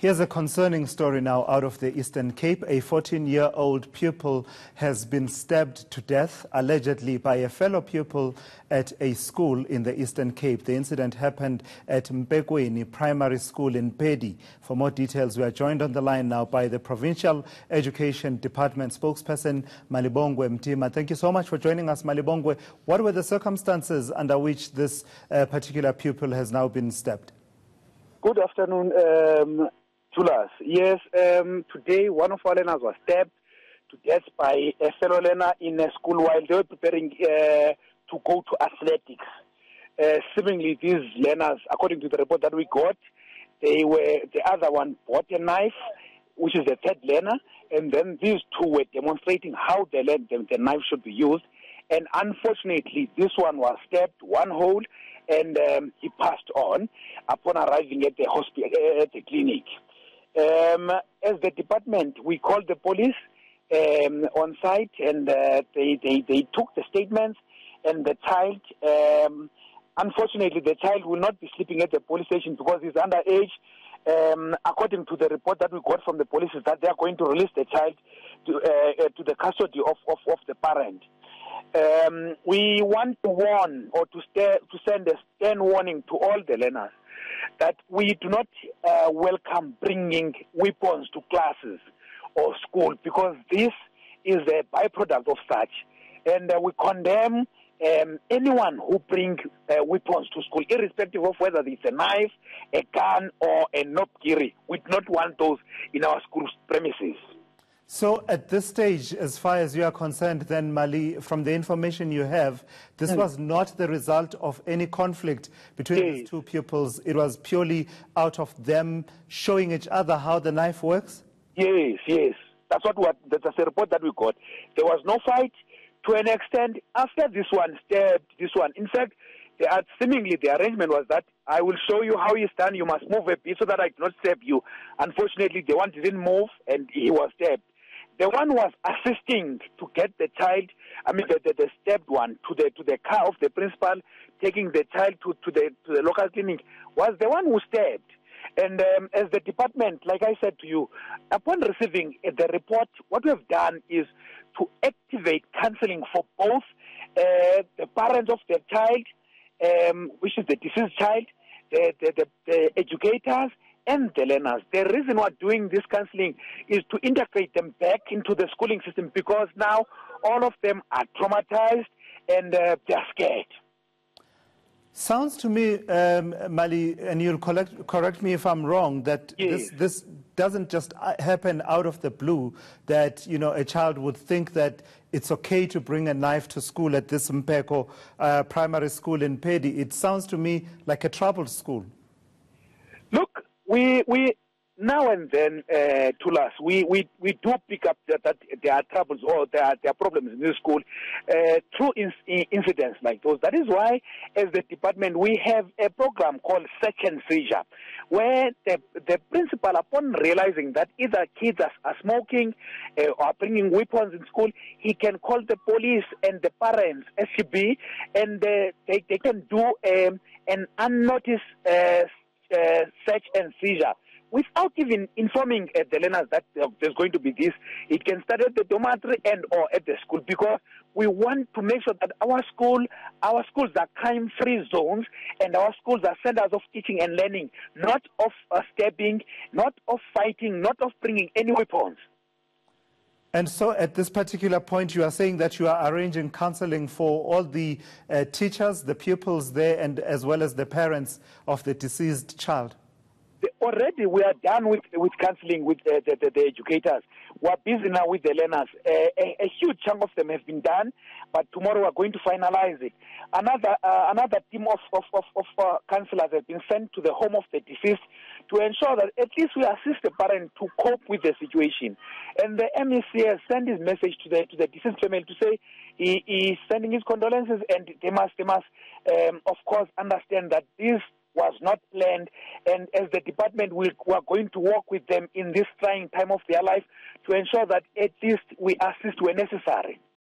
Here's a concerning story now out of the Eastern Cape. A 14-year-old pupil has been stabbed to death, allegedly by a fellow pupil at a school in the Eastern Cape. The incident happened at Mpekweni Primary School in Peddie. For more details, we are joined on the line now by the Provincial Education Department spokesperson, Malibongwe Mtima. Thank you so much for joining us, Malibongwe. What were the circumstances under which this particular pupil has now been stabbed? Good afternoon, Tulas. Yes, today one of our learners was stabbed to death by a fellow learner in a school while they were preparing to go to athletics. Seemingly, these learners, according to the report that we got, the other one bought a knife, which is the third learner, and then these two were demonstrating how the knife should be used. And unfortunately, this one was stabbed one hole, and he passed on upon arriving at the hospital, at the clinic. As the department, we called the police on site, and they took the statements. And the child, unfortunately, the child will not be sleeping at the police station because he's underage. According to the report that we got from the police, is that they are going to release the child to the custody of the parent. We want to warn or to send a stern warning to all the learners that we do not welcome bringing weapons to classes or school, because this is a byproduct of such. And we condemn anyone who brings weapons to school, irrespective of whether it's a knife, a gun, or a nopgiri. We do not want those in our school premises. So at this stage, as far as you are concerned, then, Mali, from the information you have, this was not the result of any conflict between these two pupils. It was purely out of them showing each other how the knife works? Yes. That's the report that we got. There was no fight to an extent after this one stabbed this one. In fact, seemingly the arrangement was that I will show you how you stand. You must move a bit so that I do not stab you. Unfortunately, the one didn't move and he was stabbed. The one was assisting to get the child, the stabbed one, to the car of the principal, taking the child to the local clinic, was the one who stabbed. And as the department, like I said to you, upon receiving the report, what we have done is to activate counseling for both the parents of the child, which is the deceased child, the educators, and the learners. The reason we're doing this counseling is to integrate them back into the schooling system, because now all of them are traumatized and they're scared. Sounds to me, Mali, and you'll correct me if I'm wrong, that this doesn't just happen out of the blue, that, you know, a child would think that it's okay to bring a knife to school at this Mpeko primary school in Peddie. It sounds to me like a troubled school. Look, we now and then, Tulas, we do pick up that there are troubles or there are problems in this school through incidents like those. That is why, as the department, we have a program called Search and Seizure, where the principal, upon realizing that either kids are smoking or bringing weapons in school, he can call the police and the parents, SCB, and they can do an unnoticed search and seizure without even informing the learners that there's going to be this. It can start at the dormitory and or at the school, because we want to make sure that our schools are crime-free zones, and our schools are centers of teaching and learning, not of stabbing, not of fighting, not of bringing any weapons. And so at this particular point, you are saying that you are arranging counseling for all the teachers, the pupils there, and as well as the parents of the deceased child? Already we are done with counseling with the educators. We are busy now with the learners. A huge chunk of them have been done, but tomorrow we are going to finalize it. Another team of counselors have been sent to the home of the deceased to ensure that at least we assist the parent to cope with the situation. And the MEC has sent his message to the deceased family to say he is sending his condolences, and they must of course understand that this was not planned, and as the department, we are going to work with them in this trying time of their life to ensure that at least we assist where necessary.